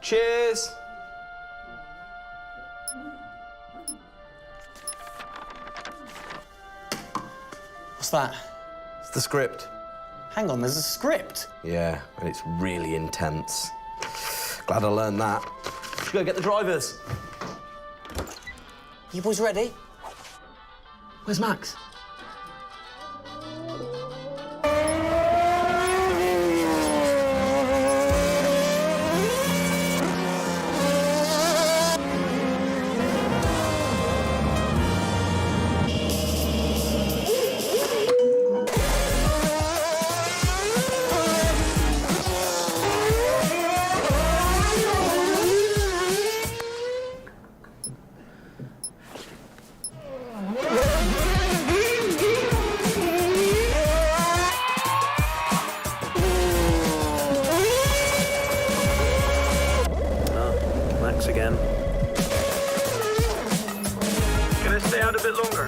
Cheers! What's that? It's the script. Hang on, there's a script? Yeah, and it's really intense. Glad I learned that. Should go get the drivers. You boys ready? Where's Max? Again. Can I stay out a bit longer?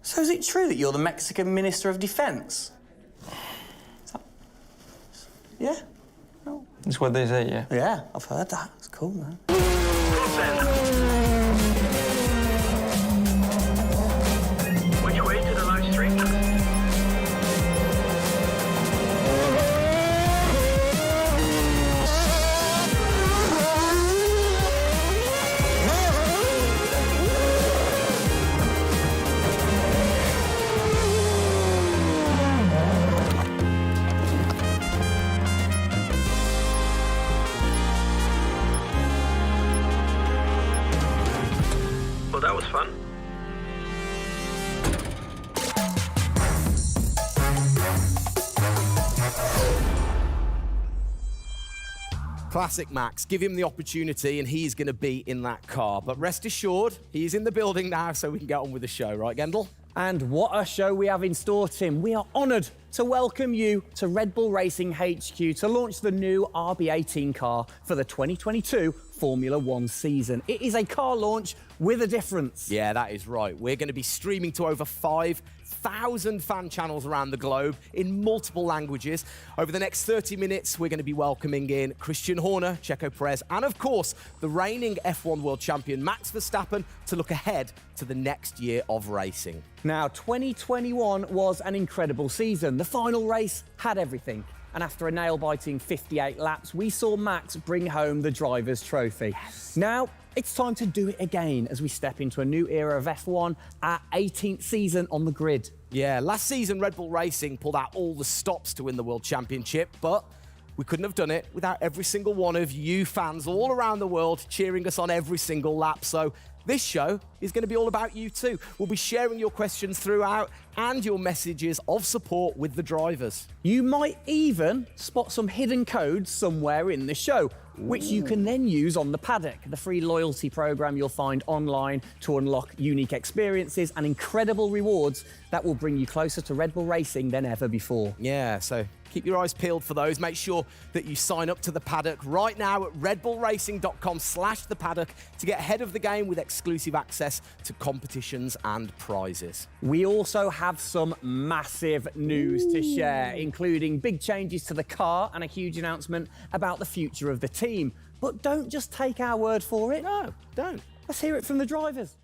So is it true that you're the Mexican Minister of Defense? Yeah? No. That's what they say, yeah. Yeah, I've heard that. It's cool, man. Which way to the live stream? Well, that was fun. Classic Max. Give him the opportunity and he's going to be in that car. But rest assured, he's in the building now so we can get on with the show. Right, Gendel? And what a show we have in store, Tim. We are honoured to welcome you to Red Bull Racing HQ to launch the new RB18 car for the 2022 Formula One season. It is a car launch with a difference. Yeah, that is right. We're going to be streaming to over 5,000 fan channels around the globe in multiple languages. Over the next 30 minutes, we're going to be welcoming in Christian Horner, Checo Pérez, and of course, the reigning F1 world champion Max Verstappen to look ahead to the next year of racing. Now, 2021 was an incredible season. The final race had everything. And after a nail-biting 58 laps, we saw Max bring home the Drivers' Trophy. Yes. Now, it's time to do it again as we step into a new era of F1, our 18th season on the grid. Yeah, last season Red Bull Racing pulled out all the stops to win the World Championship, but we couldn't have done it without every single one of you fans all around the world cheering us on every single lap. So this show is going to be all about you too. We'll be sharing your questions throughout, and your messages of support with the drivers. You might even spot some hidden codes somewhere in the show, which you can then use on the paddock, the free loyalty program you'll find online to unlock unique experiences and incredible rewards that will bring you closer to Red Bull racing than ever before. Yeah, so keep your eyes peeled for those. Make sure that you sign up to the paddock right now at redbullracing.com/the paddock to get ahead of the game with exclusive access to competitions and prizes. We also have some massive news to share, including big changes to the car and a huge announcement about the future of the team. But don't just take our word for it. No, don't. Let's hear it from the drivers.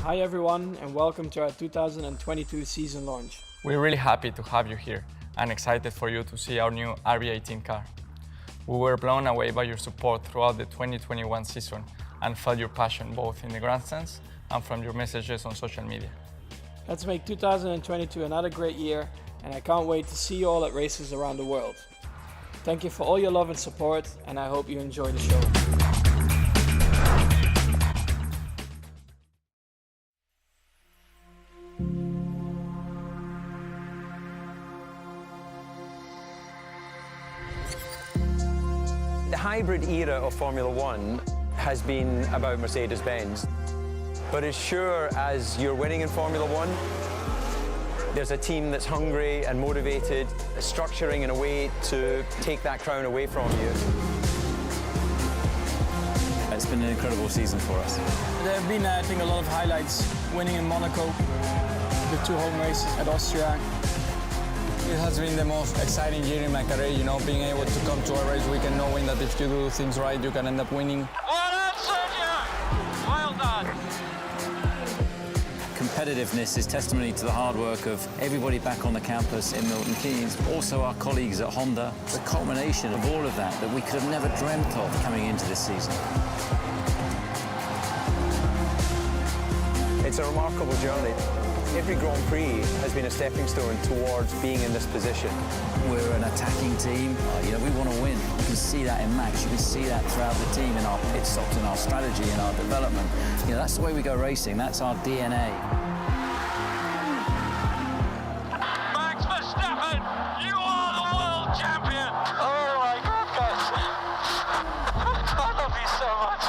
Hi everyone, and welcome to our 2022 season launch. We're really happy to have you here and excited for you to see our new RB18 car. We were blown away by your support throughout the 2021 season and felt your passion both in the grandstands and from your messages on social media. Let's make 2022 another great year, and I can't wait to see you all at races around the world. Thank you for all your love and support, and I hope you enjoy the show. The hybrid era of Formula One has been about Mercedes-Benz. But as sure as you're winning in Formula One, there's a team that's hungry and motivated, structuring in a way to take that crown away from you. It's been an incredible season for us. There have been, I think, a lot of highlights. Winning in Monaco, the 2 home races at Austria. It has been the most exciting year in my career, you know, being able to come to a race weekend knowing that if you do things right, you can end up winning. Well done, Sergio! Well done. Competitiveness is testimony to the hard work of everybody back on the campus in Milton Keynes, also our colleagues at Honda. The culmination of all of that we could have never dreamt of coming into this season. It's a remarkable journey. Every Grand Prix has been a stepping stone towards being in this position. We're an attacking team. You know, we want to win. You can see that in Max. You can see that throughout the team, in our pit stops, in our strategy, in our development. You know, that's the way we go racing. That's our DNA. Max Verstappen, you are the world champion! Oh my goodness! I love you so much!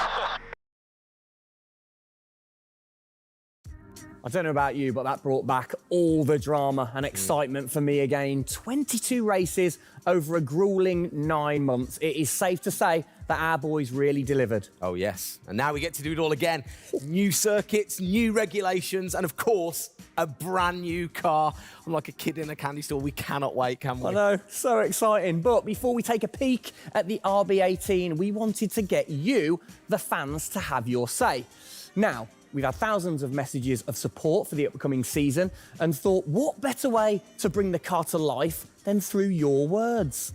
I don't know about you, but that brought back all the drama and excitement for me again. 22 races over a grueling 9 months. It is safe to say that our boys really delivered. Oh, yes. And now we get to do it all again. New circuits, new regulations, and of course, a brand new car. I'm like a kid in a candy store. We cannot wait, can we? I know, so exciting. But before we take a peek at the RB18, we wanted to get you, the fans, to have your say. Now, we've had thousands of messages of support for the upcoming season and thought, what better way to bring the car to life than through your words?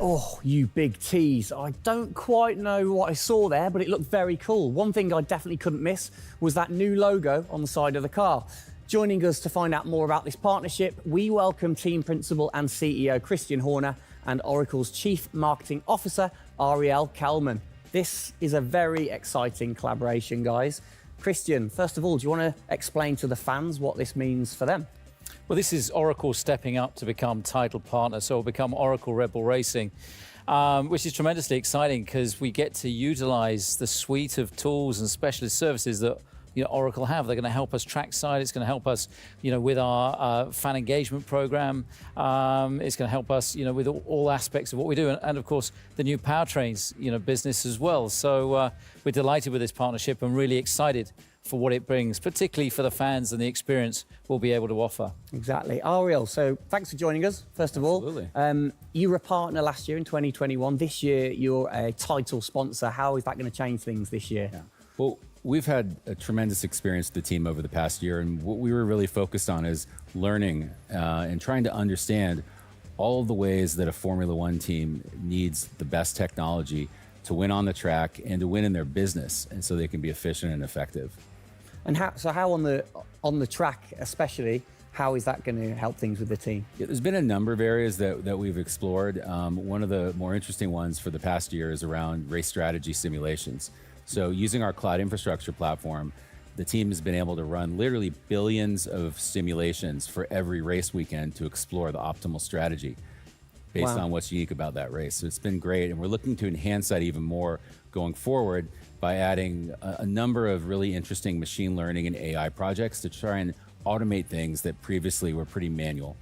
Oh, you big tease. I don't quite know what I saw there, but it looked very cool. One thing I definitely couldn't miss was that new logo on the side of the car. Joining us to find out more about this partnership, we welcome Team Principal and CEO Christian Horner and Oracle's Chief Marketing Officer, Ariel Kelman. This is a very exciting collaboration, guys. Christian, first of all, do you want to explain to the fans what this means for them? Well, this is Oracle stepping up to become title partner, so it'll become Oracle Red Bull Racing, which is tremendously exciting because we get to utilize the suite of tools and specialist services that Oracle have. They're going to help us trackside. It's going to help us, with our fan engagement program. It's going to help us, with all aspects of what we do, and of course the new powertrains, business as well. So we're delighted with this partnership and really excited for what it brings, particularly for the fans and the experience we'll be able to offer. Exactly. Ariel, so thanks for joining us, first of all. You were a partner last year in 2021. This year, you're a title sponsor. How is that going to change things this year? Yeah. Well, we've had a tremendous experience with the team over the past year, and what we were really focused on is learning and trying to understand all of the ways that a Formula One team needs the best technology to win on the track and to win in their business, and so they can be efficient and effective. And how on the track especially, how is that going to help things with the team? Yeah, there's been a number of areas that we've explored. One of the more interesting ones for the past year is around race strategy simulations. So using our cloud infrastructure platform, the team has been able to run literally billions of simulations for every race weekend to explore the optimal strategy based on what's unique about that race. So it's been great, and we're looking to enhance that even more going forward by adding a number of really interesting machine learning and AI projects to try and automate things that previously were pretty manual.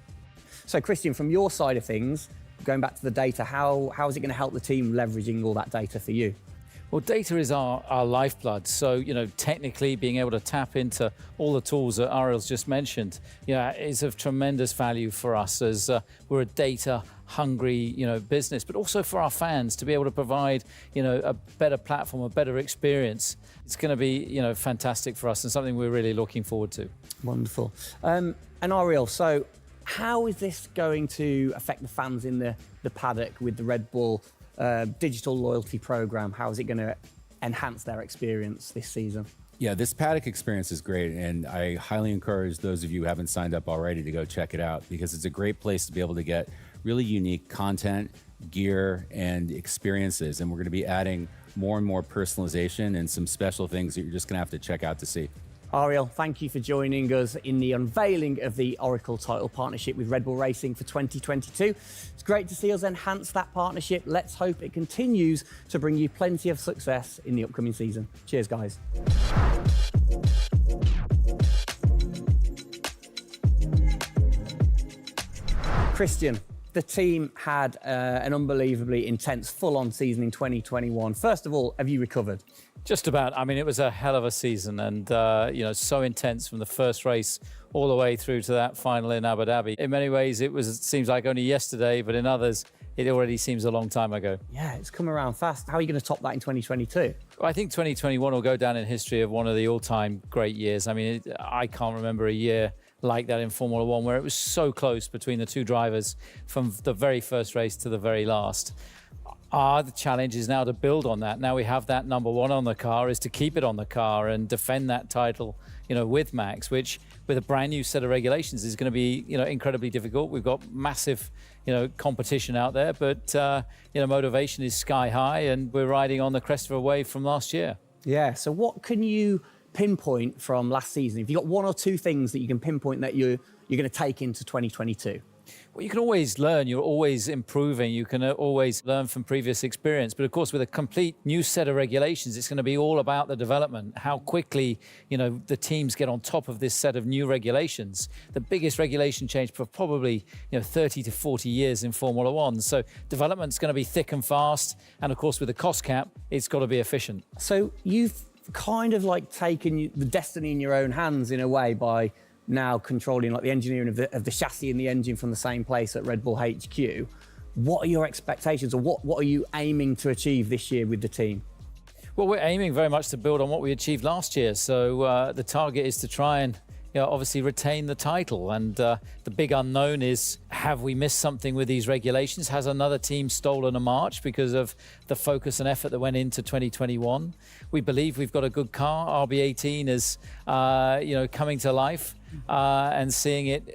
So Christian, from your side of things, going back to the data, how is it going to help the team leveraging all that data for you? Well, data is our lifeblood. So, technically being able to tap into all the tools that Ariel's just mentioned, is of tremendous value for us as we're a data-hungry, business, but also for our fans to be able to provide, a better platform, a better experience. It's going to be, fantastic for us and something we're really looking forward to. Wonderful. And Ariel, so how is this going to affect the fans in the paddock with the Red Bull digital loyalty program? How is it going to enhance their experience this season? Yeah, this paddock experience is great, and I highly encourage those of you who haven't signed up already to go check it out, because it's a great place to be able to get really unique content, gear, and experiences. And we're going to be adding more and more personalization and some special things that you're just going to have to check out to see. Ariel, thank you for joining us in the unveiling of the Oracle title partnership with Red Bull Racing for 2022. It's great to see us enhance that partnership. Let's hope it continues to bring you plenty of success in the upcoming season. Cheers, guys. Christian, the team had an unbelievably intense, full-on season in 2021. First of all, have you recovered? Just about. I mean, it was a hell of a season, and so intense from the first race all the way through to that final in Abu Dhabi. In many ways, it seems like only yesterday, but in others, it already seems a long time ago. Yeah, it's come around fast. How are you going to top that in 2022? Well, I think 2021 will go down in history of one of the all-time great years. I mean, I can't remember a year like that in Formula One where it was so close between the two drivers from the very first race to the very last. The challenge is now to build on that. Now we have that number one on the car, is to keep it on the car and defend that title, with Max, which with a brand new set of regulations is going to be, incredibly difficult. We've got massive, competition out there, but, motivation is sky high, and we're riding on the crest of a wave from last year. Yeah, so what can you pinpoint from last season? If you've got one or two things that you can pinpoint that you're going to take into 2022? Well, you can always learn. You're always improving. You can always learn from previous experience. But of course, with a complete new set of regulations, it's going to be all about the development, how quickly, the teams get on top of this set of new regulations. The biggest regulation change for probably, 30 to 40 years in Formula One. So development's going to be thick and fast. And of course, with the cost cap, it's got to be efficient. So you've kind of like taken the destiny in your own hands in a way by now controlling like the engineering of the chassis and the engine from the same place at Red Bull HQ. What are your expectations, or what are you aiming to achieve this year with the team? Well, we're aiming very much to build on what we achieved last year. So the target is to try and obviously retain the title. And the big unknown is, have we missed something with these regulations? Has another team stolen a march because of the focus and effort that went into 2021? We believe we've got a good car. RB18 is, coming to life. And seeing it,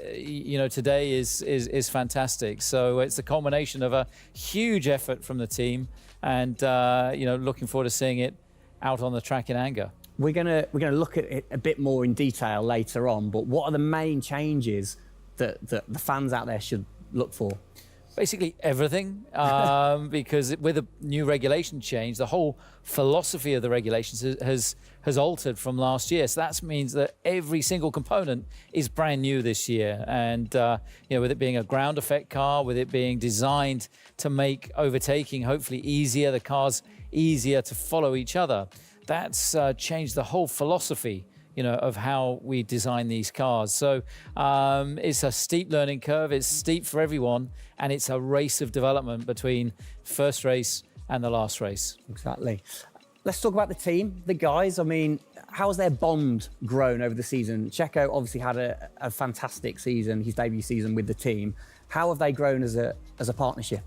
today is fantastic. So it's a culmination of a huge effort from the team, and looking forward to seeing it out on the track in anger. We're gonna look at it a bit more in detail later on, but what are the main changes that the fans out there should look for? Basically everything, because with a new regulation change, the whole philosophy of the regulations has altered from last year. So that means that every single component is brand new this year. And with it being a ground effect car, with it being designed to make overtaking hopefully easier, the cars easier to follow each other, that's changed the whole philosophy of how we design these cars. So it's a steep learning curve, it's steep for everyone, and it's a race of development between first race and the last race. Exactly. Let's talk about the team, the guys. I mean, how's their bond grown over the season? Checo obviously had a fantastic season, his debut season with the team. How have they grown as a partnership?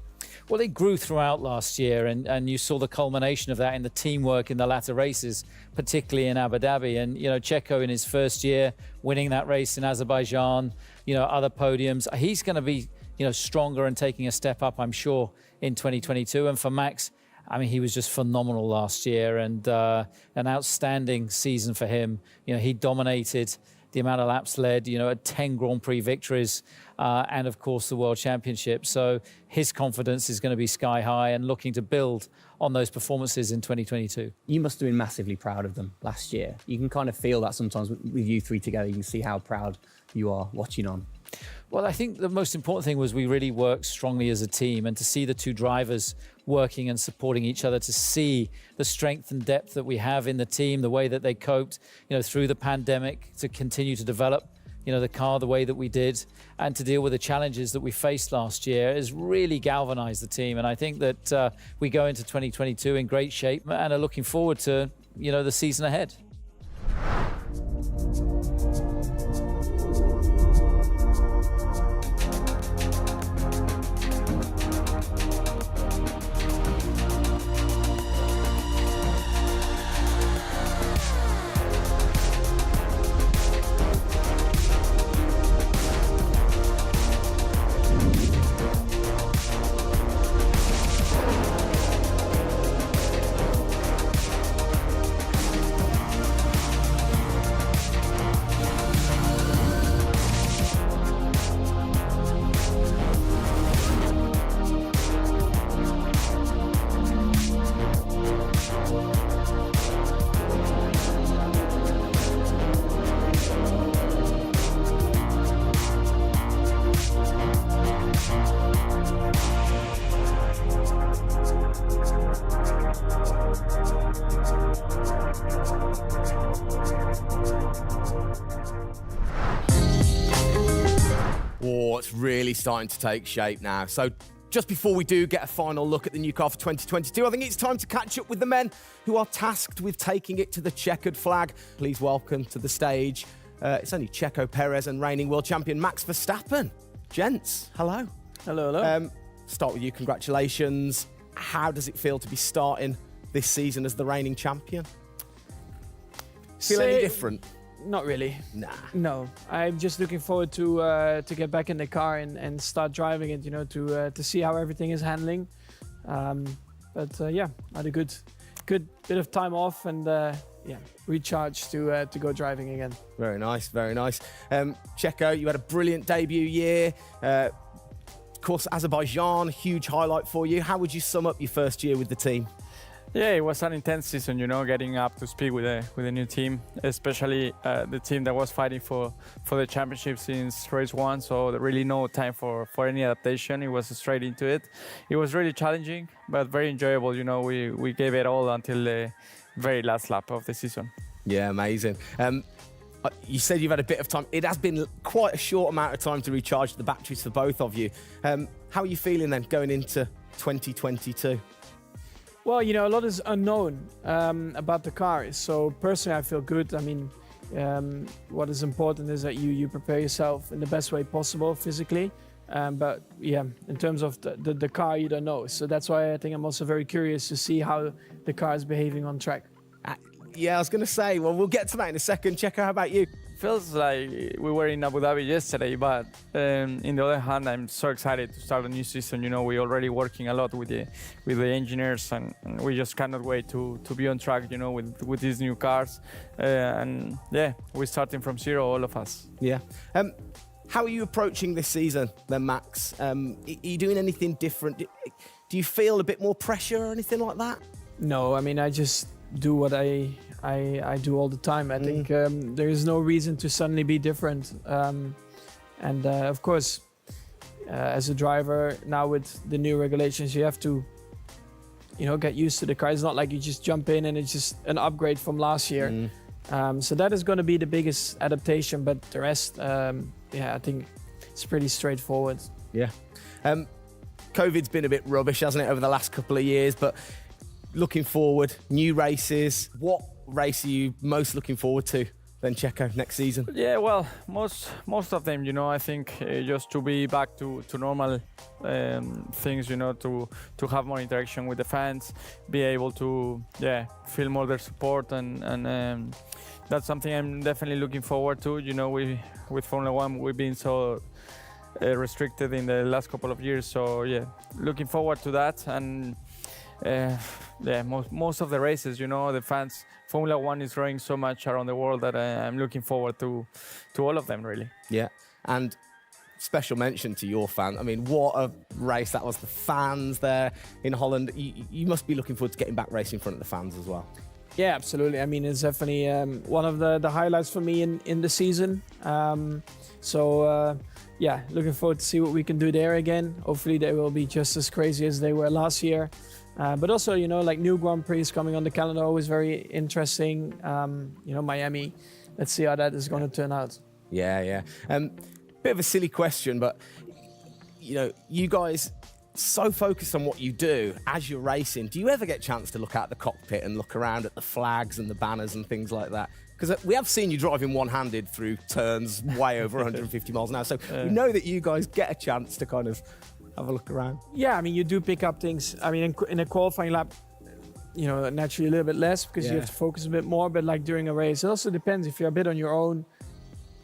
Well, they grew throughout last year, and you saw the culmination of that in the teamwork in the latter races, particularly in Abu Dhabi. And, Checo in his first year, winning that race in Azerbaijan, other podiums. He's going to be, stronger and taking a step up, I'm sure, in 2022. And for Max, I mean, he was just phenomenal last year, and an outstanding season for him. He dominated the amount of laps led, at 10 Grand Prix victories, and of course the World Championship. So his confidence is going to be sky high and looking to build on those performances in 2022. You must have been massively proud of them last year. You can kind of feel that sometimes with you three together. You can see how proud you are watching on. Well, I think the most important thing was we really worked strongly as a team, and to see the two drivers working and supporting each other, to see the strength and depth that we have in the team, the way that they coped, through the pandemic, to continue to develop, the car the way that we did, and to deal with the challenges that we faced last year has really galvanized the team. And I think that we go into 2022 in great shape and are looking forward to, the season ahead. Oh, it's really starting to take shape now. So just before we do get a final look at the new car for 2022, I think it's time to catch up with the men who are tasked with taking it to the checkered flag. Please welcome to the stage, it's only Checo, Pérez and reigning world champion Max Verstappen. Gents, hello. Hello, hello. Start with you, congratulations. How does it feel to be starting this season as the reigning champion? Feel any different? Not really. Nah. No, I'm just looking forward to get back in the car and start driving it. To see how everything is handling. Yeah, I had a good bit of time off and recharge to go driving again. Very nice, very nice. Checo, you had a brilliant debut year. Of course, Azerbaijan, huge highlight for you. How would you sum up your first year with the team? Yeah, it was an intense season, getting up to speed with a new team, especially the team that was fighting for the championship since race one. So there really no time for any adaptation. It was straight into it. It was really challenging, but very enjoyable. We gave it all until the very last lap of the season. Yeah, amazing. You said you've had a bit of time. It has been quite a short amount of time to recharge the batteries for both of you. How are you feeling then going into 2022? Well, a lot is unknown about the car. So personally, I feel good. I mean, what is important is that you prepare yourself in the best way possible physically. But yeah, in terms of the car, you don't know. So that's why I think I'm also very curious to see how the car is behaving on track. Yeah, I was going to say, well, we'll get to that in a second. Checo, how about you? feels like we were in Abu Dhabi yesterday, but in the other hand, I'm so excited to start a new season. You know, we're already working a lot with the engineers, and we just cannot wait to be on track. You know, with these new cars, and yeah, we're starting from zero, all of us. Yeah. How are you approaching this season then, Max? Are you doing anything different? Do you feel a bit more pressure or anything like that? No, I mean, I just do what I do all the time. I think there is no reason to suddenly be different. And of course, as a driver, now with the new regulations, you have to, you know, get used to the car. It's not like you just jump in and it's just an upgrade from last year. So that is going to be the biggest adaptation, but the rest, yeah, I think it's pretty straightforward. Yeah. COVID's been a bit rubbish, hasn't it, over the last couple of years, but looking forward, new races. What race are you most looking forward to then, Checo, next season? Yeah, well, most of them, you know, I think just to be back to normal things, you know, to have more interaction with the fans, be able to, yeah, feel more their support, and that's something I'm definitely looking forward to. You know, with Formula One, we've been so restricted in the last couple of years, so yeah, looking forward to that. And yeah, most of the races, you know, the fans, Formula One is growing so much around the world that I'm looking forward to all of them, really. Yeah, and special mention to your fan. I mean, what a race that was. The fans there in Holland. You must be looking forward to getting back racing in front of the fans as well. Yeah, absolutely. I mean, it's definitely one of the highlights for me in the season. Yeah, looking forward to see what we can do there again. Hopefully they will be just as crazy as they were last year. But also, you know, like new Grand Prix coming on the calendar, always very interesting. You know, Miami, let's see how that is going to turn out. Yeah. Bit of a silly question, but, you know, you guys so focused on what you do as you're racing. Do you ever get a chance to look out the cockpit and look around at the flags and the banners and things like that? Because we have seen you driving one-handed through turns way over 150 miles an hour. So we know that you guys get a chance to kind of have a look around. Yeah, I mean, you do pick up things. I mean, in a qualifying lap, you know, naturally a little bit less because you have to focus a bit more. But like during a race, it also depends. If you're a bit on your own,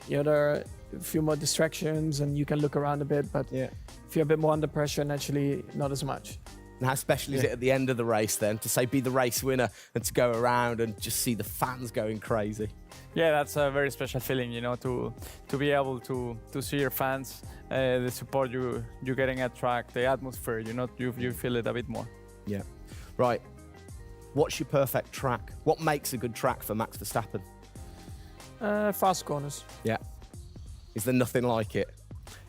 you know, there are a few more distractions and you can look around a bit. But if you're a bit more under pressure, naturally not as much. And how special is it at the end of the race then to say be the race winner and to go around and just see the fans going crazy? Yeah, that's a very special feeling, you know, to be able to see your fans, the support you're getting at track, the atmosphere, you know, you feel it a bit more. Yeah. Right. What's your perfect track? What makes a good track for Max Verstappen? Fast corners. Yeah. Is there nothing like it?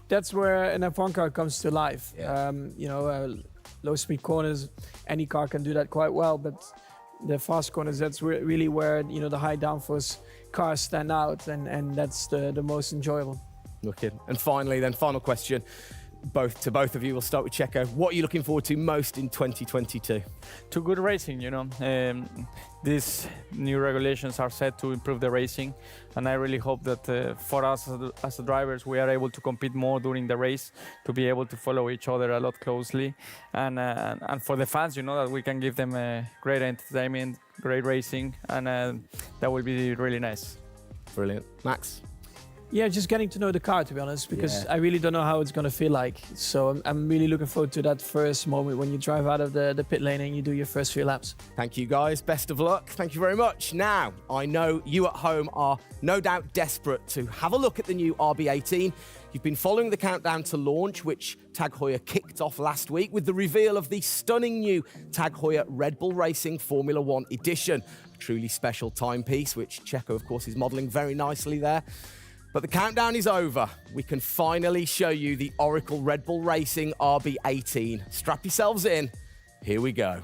That's where an F1 car comes to life. Yeah. You know, low speed corners, any car can do that quite well, but the fast corners, that's really where, you know, the high downforce cars stand out, and that's the most enjoyable. Wicked. And finally then, final question, both of you. We'll start with Checo. What are you looking forward to most in 2022? To good racing, you know. These new regulations are set to improve the racing, and I really hope that for us as drivers, we are able to compete more during the race, to be able to follow each other a lot closely, and for the fans, you know, that we can give them great entertainment, great racing, and that will be really nice. Brilliant. Max? Yeah, just getting to know the car, to be honest, because I really don't know how it's going to feel like. So I'm really looking forward to that first moment when you drive out of the pit lane and you do your first few laps. Thank you, guys. Best of luck. Thank you very much. Now, I know you at home are no doubt desperate to have a look at the new RB18. You've been following the countdown to launch, which Tag Heuer kicked off last week with the reveal of the stunning new Tag Heuer Red Bull Racing Formula One edition. A truly special timepiece, which Checo, of course, is modelling very nicely there. But the countdown is over. We can finally show you the Oracle Red Bull Racing RB18. Strap yourselves in. Here we go.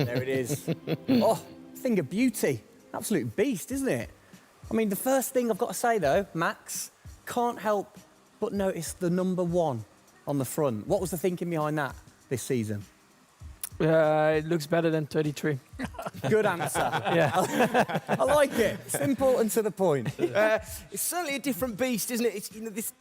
There it is. Oh, thing of beauty. Absolute beast, isn't it? I mean, the first thing I've got to say, though, Max, can't help but notice the number 1 on the front. What was the thinking behind that this season? It looks better than 33. Good answer. Yeah. I like it. Simple and to the point. It's certainly a different beast, isn't it? It's,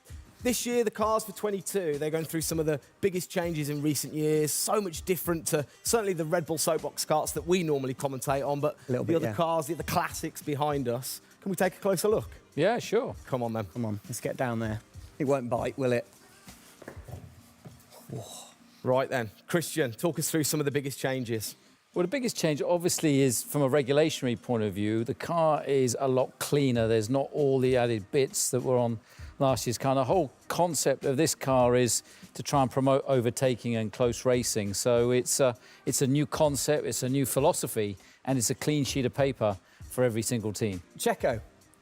this year, the cars for 22, they're going through some of the biggest changes in recent years. So much different to certainly the Red Bull soapbox karts that we normally commentate on, but the other cars, the other classics behind us. Can we take a closer look? Yeah, sure. Come on, then. Come on, let's get down there. It won't bite, will it? Right then, Christian, talk us through some of the biggest changes. Well, the biggest change, obviously, is from a regulationary point of view. The car is a lot cleaner. There's not all the added bits that were on last year's car. The whole concept of this car is to try and promote overtaking and close racing. So it's a new concept, it's a new philosophy, and it's a clean sheet of paper for every single team. Checo,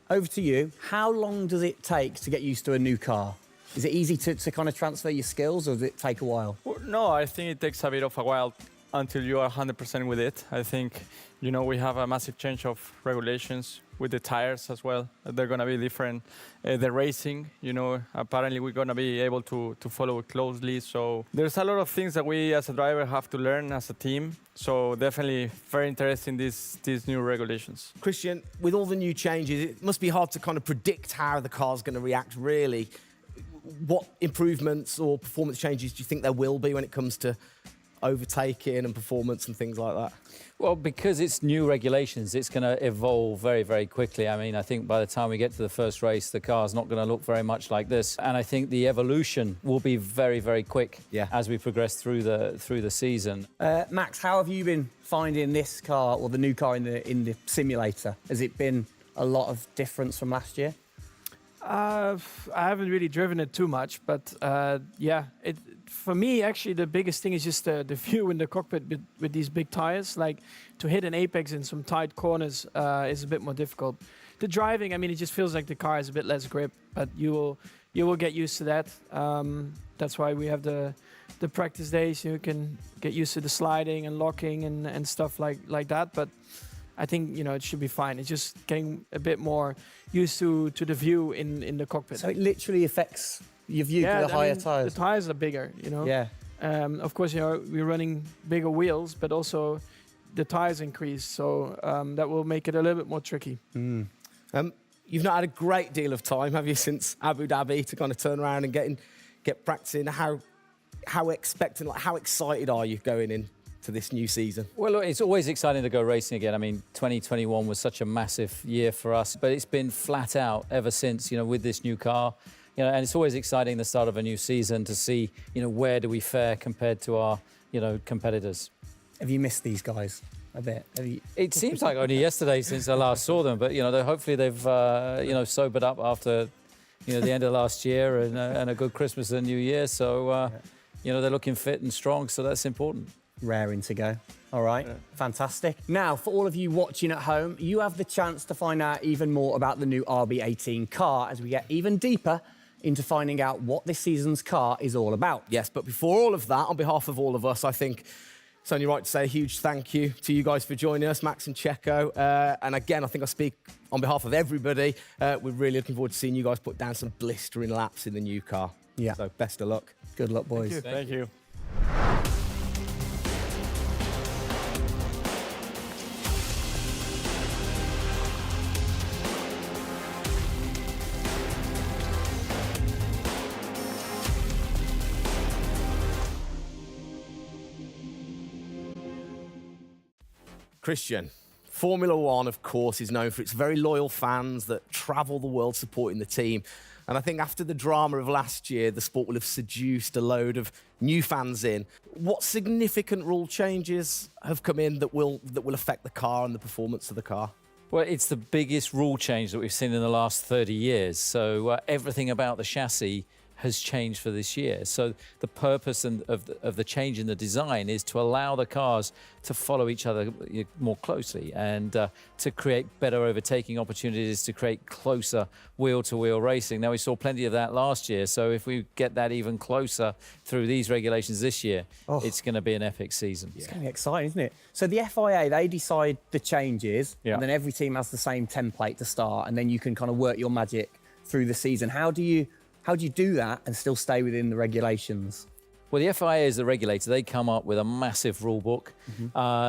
over to you. How long does it take to get used to a new car? Is it easy to kind of transfer your skills, or does it take a while? Well, no, I think it takes a bit of a while until you are 100% with it. I think, you know, we have a massive change of regulations with the tires as well. They're going to be different. The racing, you know, apparently we're going to be able to follow it closely. So there's a lot of things that we as a driver have to learn as a team. So definitely very interesting, these new regulations. Christian, with all the new changes, it must be hard to kind of predict how the car's going to react, really. What improvements or performance changes do you think there will be when it comes to overtaking and performance and things like that? Well, because it's new regulations, it's going to evolve very, very quickly. I mean, I think by the time we get to the first race, the car's not going to look very much like this. And I think the evolution will be very, very quick as we progress through the season. Max, how have you been finding this car, or the new car in the simulator? Has it been a lot of difference from last year? I haven't really driven it too much, but yeah, for me, actually, the biggest thing is just the view in the cockpit with these big tires. Like, to hit an apex in some tight corners is a bit more difficult. The driving, I mean, it just feels like the car has a bit less grip, but you will get used to that. That's why we have the practice days. You can get used to the sliding and locking and stuff like that. But I think, you know, it should be fine. It's just getting a bit more used to the view in the cockpit. So it literally affects your view to the higher tires. The tires are bigger, you know. Yeah. Of course, you know, we're running bigger wheels, but also the tires increase, so that will make it a little bit more tricky. You've not had a great deal of time, have you, since Abu Dhabi, to kind of turn around and get practicing? How expectant, like, how excited are you going in to this new season? Well, look, it's always exciting to go racing again. I mean, 2021 was such a massive year for us, but it's been flat out ever since, you know, with this new car. You know, and it's always exciting the start of a new season to see, you know, where do we fare compared to our, you know, competitors. Have you missed these guys a bit? It seems like only yesterday since I last saw them, but, you know, hopefully they've, you know, sobered up after, you know, the end of last year and a good Christmas and New Year. So, you know, they're looking fit and strong, so that's important. Raring to go. All right, fantastic. Now, for all of you watching at home, you have the chance to find out even more about the new RB18 car as we get even deeper into finding out what this season's car is all about. Yes, but before all of that, on behalf of all of us, I think it's only right to say a huge thank you to you guys for joining us, Max and Checo. And again, I think I speak on behalf of everybody. We're really looking forward to seeing you guys put down some blistering laps in the new car. Yeah. So best of luck. Good luck, boys. Thank you. Christian, Formula One, of course, is known for its very loyal fans that travel the world supporting the team. And I think after the drama of last year, the sport will have seduced a load of new fans in. What significant rule changes have come in that will affect the car and the performance of the car? Well, it's the biggest rule change that we've seen in the last 30 years. So everything about the chassis has changed for this year. So the purpose of the change in the design is to allow the cars to follow each other more closely and to create better overtaking opportunities, to create closer wheel-to-wheel racing. Now, we saw plenty of that last year, so if we get that even closer through these regulations this year, it's going to be an epic season. It's going to be exciting, isn't it? So the FIA, they decide the changes, Yeah. and then every team has the same template to start, and then you can kind of work your magic through the season. How do you do that and still stay within the regulations? Well, the FIA is the regulator. They come up with a massive rule book.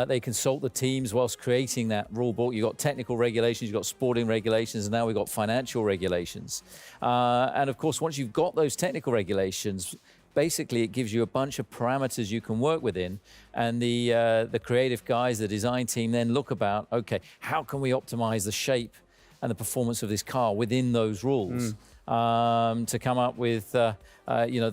They consult the teams whilst creating that rule book. You've got technical regulations, you've got sporting regulations, and now we've got financial regulations. And of course, once you've got those technical regulations, basically it gives you a bunch of parameters you can work within. And the creative guys, the design team then look about, okay, how can we optimize the shape and the performance of this car within those rules to come up with the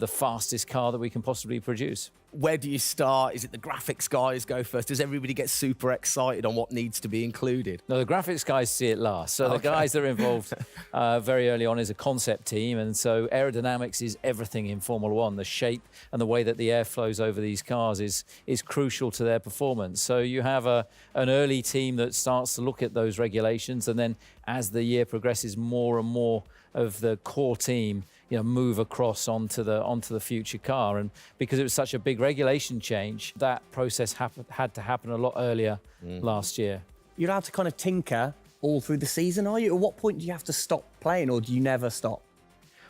fastest car that we can possibly produce. Where do you start? Is it the graphics guys go first? Does everybody get super excited on what needs to be included? No, the graphics guys see it last. So the guys that are involved very early on is a concept team. And so aerodynamics is everything in Formula One. The shape and the way that the air flows over these cars is crucial to their performance. So you have an early team that starts to look at those regulations. And then as the year progresses, more and more of the core team move across onto the future car. And because it was such a big regulation change, that process had to happen a lot earlier last year. You're allowed to kind of tinker all through the season, are you? At what point do you have to stop playing, or do you never stop?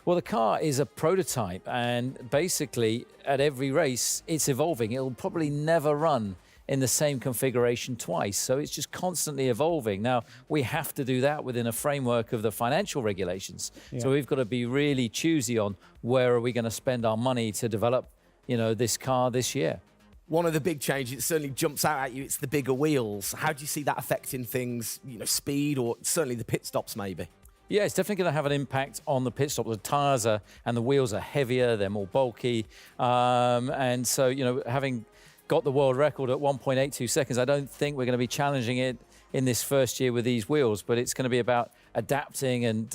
Well, the car is a prototype, and basically at every race it's evolving. It'll probably never run in the same configuration twice. So it's just constantly evolving. Now, we have to do that within a framework of the financial regulations. Yeah. So we've got to be really choosy on where are we going to spend our money to develop, this car this year. One of the big changes, it certainly jumps out at you, it's the bigger wheels. How do you see that affecting things, speed or certainly the pit stops maybe? Yeah, it's definitely going to have an impact on the pit stop. The tyres and the wheels are heavier, they're more bulky. And so, having got the world record at 1.82 seconds. I don't think we're going to be challenging it in this first year with these wheels, but it's going to be about adapting and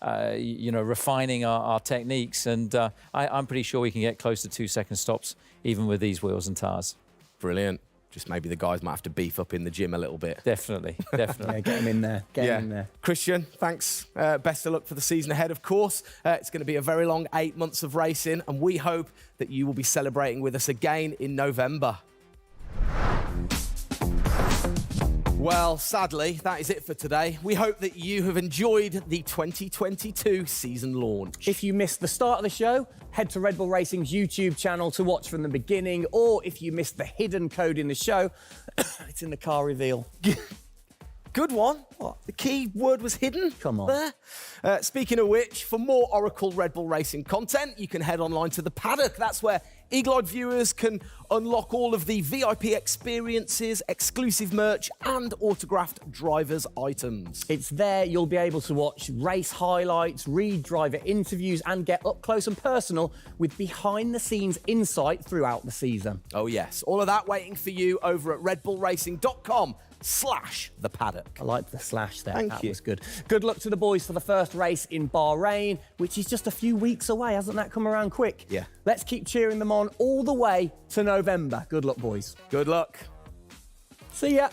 refining our techniques. And I'm pretty sure we can get close to 2 second stops even with these wheels and tyres. Brilliant. Just maybe the guys might have to beef up in the gym a little bit. Definitely. Yeah, get them in there. Get them in there. Christian, thanks. Best of luck for the season ahead, of course. It's going to be a very long 8 months of racing, and we hope that you will be celebrating with us again in November. Well, sadly, that is it for today. We hope that you have enjoyed the 2022 season launch. If you missed the start of the show, head to Red Bull Racing's YouTube channel to watch from the beginning, or if you missed the hidden code in the show, it's in the car reveal. Good one. What? The key word was hidden? Come on. There. Speaking of which, for more Oracle Red Bull Racing content, you can head online to The Paddock. That's where Eagle-eyed viewers can unlock all of the VIP experiences, exclusive merch, and autographed drivers' items. It's there you'll be able to watch race highlights, read driver interviews, and get up close and personal with behind-the-scenes insight throughout the season. Oh, yes. All of that waiting for you over at redbullracing.com/The Paddock. I like the slash there. Thank that you. was good. Good luck to the boys for the first race in Bahrain, which is just a few weeks away. Hasn't that come around quick? Yeah. Let's keep cheering them on all the way to November. Good luck, boys. Good luck. See ya.